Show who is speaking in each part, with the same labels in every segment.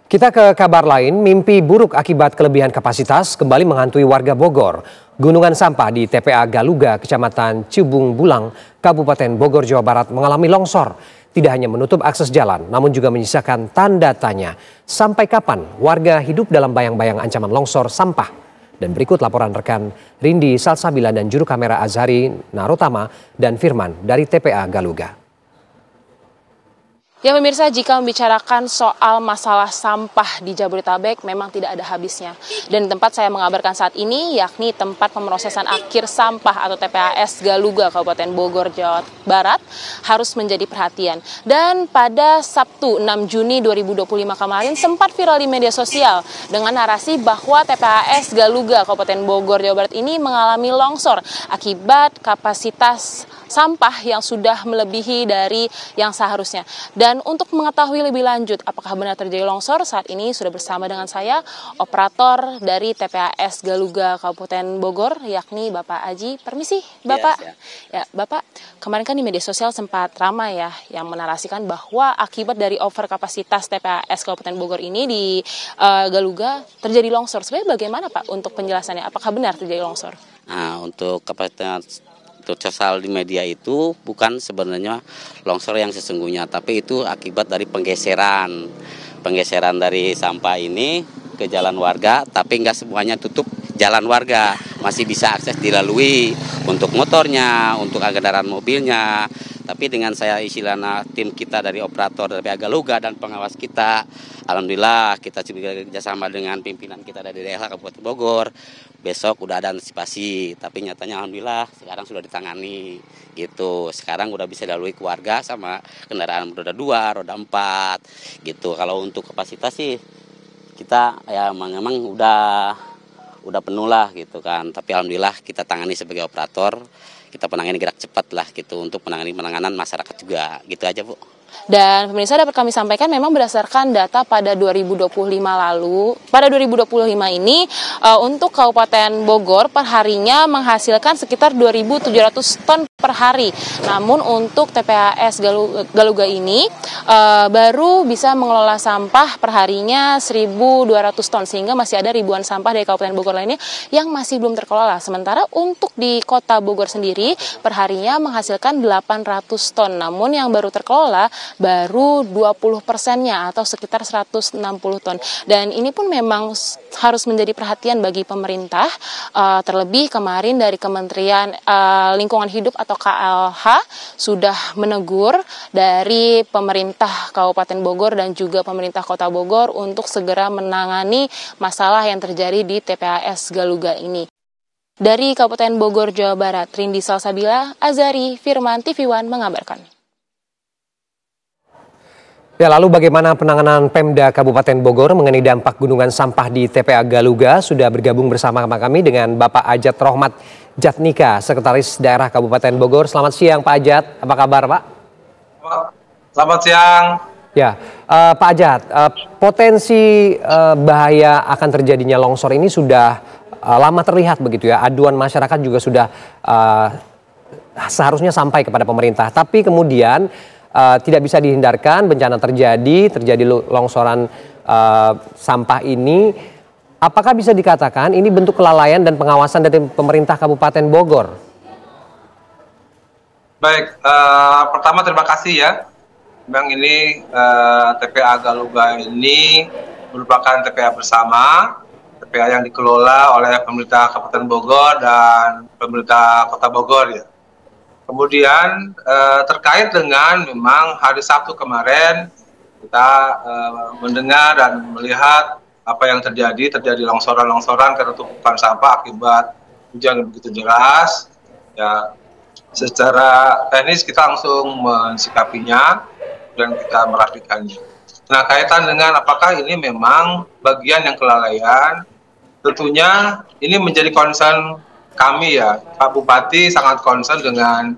Speaker 1: Kita ke kabar lain, mimpi buruk akibat kelebihan kapasitas kembali menghantui warga Bogor. Gunungan sampah di TPA Galuga, Kecamatan Cibung Bulang, Kabupaten Bogor, Jawa Barat mengalami longsor. Tidak hanya menutup akses jalan, namun juga menyisakan tanda tanya. Sampai kapan warga hidup dalam bayang-bayang ancaman longsor sampah? Dan berikut laporan rekan Rindi Salsabila dan juru kamera Azhari Narotama dan Firman dari TPA Galuga.
Speaker 2: Ya pemirsa, jika membicarakan soal masalah sampah di Jabodetabek memang tidak ada habisnya. Dan tempat saya mengabarkan saat ini yakni tempat pemrosesan akhir sampah atau TPAS Galuga Kabupaten Bogor, Jawa Barat harus menjadi perhatian. Dan pada Sabtu 6 Juni 2025 kemarin sempat viral di media sosial dengan narasi bahwa TPAS Galuga Kabupaten Bogor, Jawa Barat ini mengalami longsor akibat kapasitas sampah yang sudah melebihi dari yang seharusnya. Dan untuk mengetahui lebih lanjut apakah benar terjadi longsor, saat ini sudah bersama dengan saya operator dari TPAS Galuga Kabupaten Bogor, yakni Bapak Aji. Permisi Bapak. Yes, ya. Bapak, kemarin kan di media sosial sempat ramai ya yang menarasikan bahwa akibat dari over kapasitas TPAS Kabupaten Bogor ini di Galuga terjadi longsor. Sebenarnya bagaimana Pak untuk penjelasannya? Apakah benar terjadi longsor?
Speaker 3: Nah, untuk kapasitas sosial di media itu bukan sebenarnya longsor yang sesungguhnya, tapi itu akibat dari penggeseran dari sampah ini ke jalan warga, tapi nggak semuanya tutup jalan warga, masih bisa akses dilalui untuk motornya, untuk kendaraan mobilnya. Tapi dengan saya istilahnya tim kita dari operator dari Galuga dan pengawas kita, alhamdulillah kita juga kerjasama dengan pimpinan kita dari daerah Kabupaten Bogor. Besok udah ada antisipasi, tapi nyatanya alhamdulillah sekarang sudah ditangani gitu. Sekarang udah bisa dilalui keluarga sama kendaraan roda 2, roda 4 gitu. Kalau untuk kapasitas sih kita ya memang udah penuh lah gitu kan. Tapi alhamdulillah kita tangani sebagai operator, kita penangani gerak cepat lah gitu untuk penanganan masyarakat juga. Gitu aja Bu.
Speaker 2: Dan pemirsa, dapat kami sampaikan memang berdasarkan data pada 2025 lalu, pada 2025 ini untuk Kabupaten Bogor perharinya menghasilkan sekitar 2.700 ton per hari. Namun untuk TPAS Galuga ini baru bisa mengelola sampah perharinya 1.200 ton sehingga masih ada ribuan sampah dari Kabupaten Bogor lainnya yang masih belum terkelola. Sementara untuk di Kota Bogor sendiri perharinya menghasilkan 800 ton. Namun yang baru terkelola baru 20%-nya atau sekitar 160 ton. Dan ini pun memang harus menjadi perhatian bagi pemerintah, terlebih kemarin dari Kementerian Lingkungan Hidup atau KLH sudah menegur dari pemerintah Kabupaten Bogor dan juga pemerintah Kota Bogor untuk segera menangani masalah yang terjadi di TPAS Galuga ini. Dari Kabupaten Bogor, Jawa Barat, Rindi Salsabila, Azhari, Firman, TV One mengabarkan.
Speaker 1: Ya, lalu bagaimana penanganan Pemda Kabupaten Bogor mengenai dampak gunungan sampah di TPA Galuga? Sudah bergabung bersama kami dengan Bapak Ajat Rohmat Jatnika, Sekretaris Daerah Kabupaten Bogor. Selamat siang Pak Ajat, apa kabar Pak?
Speaker 4: Selamat siang.
Speaker 1: Ya, Pak Ajat, potensi bahaya akan terjadinya longsor ini sudah lama terlihat begitu ya. Aduan masyarakat juga sudah seharusnya sampai kepada pemerintah. Tapi kemudian tidak bisa dihindarkan bencana terjadi longsoran sampah ini. Apakah bisa dikatakan ini bentuk kelalaian dan pengawasan dari pemerintah Kabupaten Bogor?
Speaker 4: Baik, pertama terima kasih ya. Memang ini TPA Galuga ini merupakan TPA bersama, TPA yang dikelola oleh pemerintah Kabupaten Bogor dan pemerintah Kota Bogor ya. Kemudian terkait dengan memang hari Sabtu kemarin kita mendengar dan melihat apa yang terjadi longsoran karena tumpukan sampah akibat hujan yang begitu deras. Ya, secara teknis kita langsung mensikapinya dan kita merapikannya. Nah, kaitan dengan apakah ini memang bagian yang kelalaian, tentunya ini menjadi concern kami ya. Pak Bupati sangat concern dengan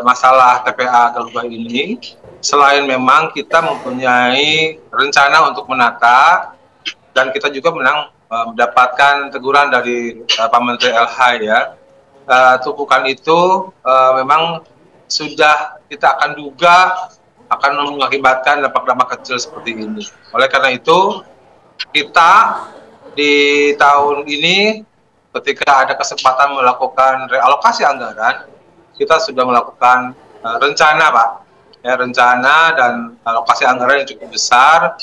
Speaker 4: masalah TPA Galuga ini. Selain memang kita mempunyai rencana untuk menata, dan kita juga mendapatkan teguran dari Pak Menteri LH ya. Tumpukan itu memang sudah kita akan duga akan mengakibatkan dampak-dampak kecil seperti ini. Oleh karena itu, kita di tahun ini ketika ada kesempatan melakukan realokasi anggaran, kita sudah melakukan rencana, Pak. Ya, rencana dan alokasi anggaran yang cukup besar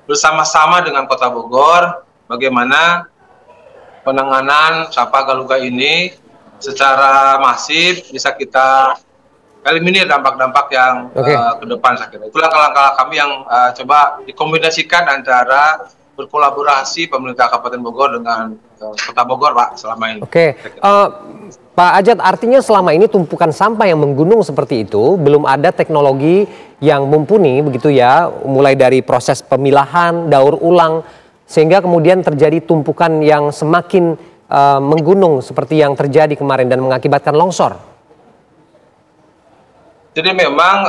Speaker 4: bersama-sama dengan Kota Bogor, bagaimana penanganan sampah Galuga ini secara masif bisa kita eliminir dampak-dampak yang ke depan, saya kira. Itu langkah-langkah kami yang coba dikombinasikan antara berkolaborasi pemerintah Kabupaten Bogor dengan Kota Bogor, Pak, selama ini.
Speaker 1: Pak Ajat, artinya selama ini tumpukan sampah yang menggunung seperti itu belum ada teknologi yang mumpuni, begitu ya, mulai dari proses pemilahan, daur ulang, sehingga kemudian terjadi tumpukan yang semakin menggunung seperti yang terjadi kemarin dan mengakibatkan longsor.
Speaker 4: Jadi memang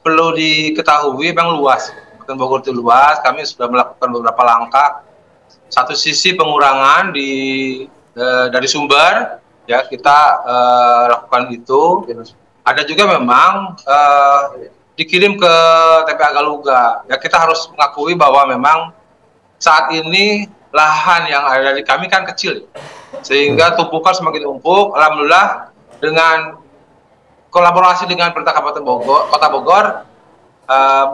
Speaker 4: perlu diketahui, memang luas. Kabupaten Bogor itu luas, kami sudah melakukan beberapa langkah. Satu sisi pengurangan dari sumber, ya kita lakukan itu. Ada juga memang dikirim ke TPA Galuga. Ya kita harus mengakui bahwa memang saat ini lahan yang ada di kami kan kecil, sehingga tumpukan semakin numpuk. Alhamdulillah dengan kolaborasi dengan pemerintah Kabupaten Bogor, Kota Bogor,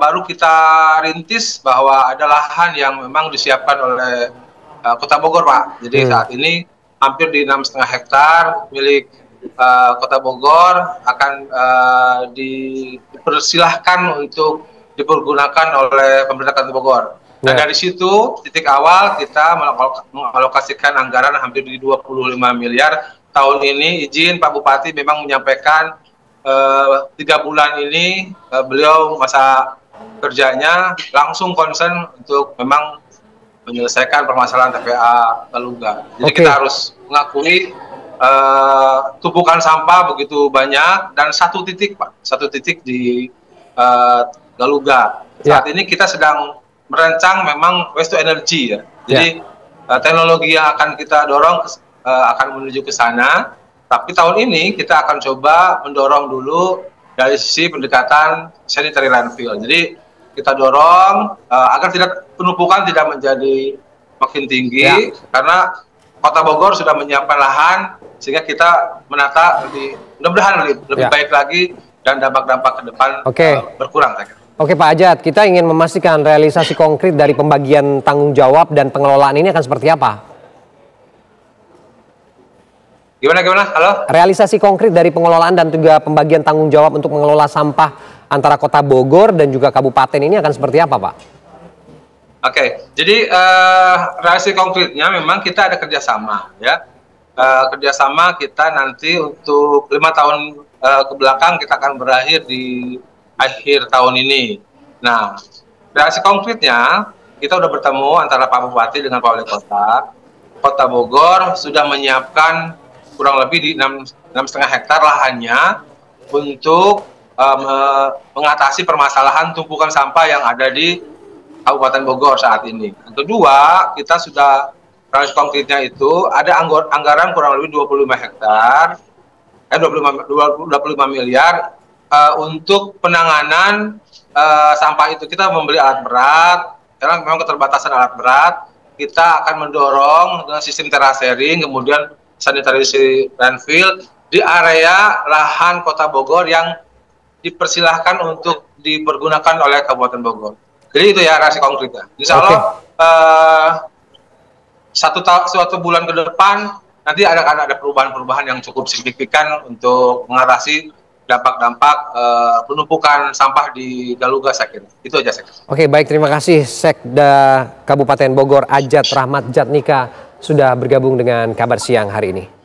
Speaker 4: baru kita rintis bahwa ada lahan yang memang disiapkan oleh Kota Bogor, Pak. Jadi saat ini hampir di 6,5 hektar milik Kota Bogor akan dipersilahkan untuk dipergunakan oleh pemerintah Kota Bogor. Nah dari situ titik awal kita mengalokasikan anggaran hampir di 25 miliar tahun ini. Izin Pak Bupati memang menyampaikan 3 bulan ini beliau masa kerjanya langsung concern untuk memang menyelesaikan permasalahan TPA Galuga. Jadi kita harus mengakui tumpukan sampah begitu banyak dan satu titik, Pak, satu titik di Galuga. Saat ini kita sedang merancang memang waste to energy, ya. Jadi teknologi yang akan kita dorong akan menuju ke sana. Tapi tahun ini kita akan coba mendorong dulu dari sisi pendekatan sanitary landfill. Jadi kita dorong agar penumpukan tidak menjadi makin tinggi, karena Kota Bogor sudah menyiapkan lahan sehingga kita menata mudah-mudahan lebih baik lagi dan dampak-dampak ke depan berkurang.
Speaker 1: Oke Pak Ajat, kita ingin memastikan realisasi konkret dari pembagian tanggung jawab dan pengelolaan ini akan seperti apa?
Speaker 4: Gimana? Halo?
Speaker 1: Realisasi konkret dari pengelolaan dan juga pembagian tanggung jawab untuk mengelola sampah antara Kota Bogor dan juga Kabupaten ini akan seperti apa, Pak?
Speaker 4: Oke, jadi realisasi konkretnya memang kita ada kerjasama, ya. Kerjasama kita nanti untuk 5 tahun ke belakang kita akan berakhir di akhir tahun ini. Nah, realisasi konkretnya kita udah bertemu antara Pak Bupati dengan Pak Wali Kota. Kota Bogor sudah menyiapkan kurang lebih di 6,5 hektar lahannya untuk mengatasi permasalahan tumpukan sampah yang ada di Kabupaten Bogor saat ini. Yang kedua, kita sudah realisasi konkretnya itu ada anggaran kurang lebih 25 hektar, 25 miliar untuk penanganan sampah itu. Kita membeli alat berat, karena memang keterbatasan alat berat. Kita akan mendorong dengan sistem terasering, kemudian sanitary landfill di area lahan Kota Bogor yang dipersilahkan untuk dipergunakan oleh Kabupaten Bogor. Jadi itu ya realisasi konkretnya. Insya Allah suatu bulan ke depan nanti akan ada perubahan-perubahan yang cukup signifikan untuk mengatasi dampak-dampak penumpukan sampah di Galuga, saya kira. Itu aja, saya kira.
Speaker 1: Oke, baik, terima kasih Sekda Kabupaten Bogor Ajat Rahmat Jatnika sudah bergabung dengan Kabar Siang hari ini.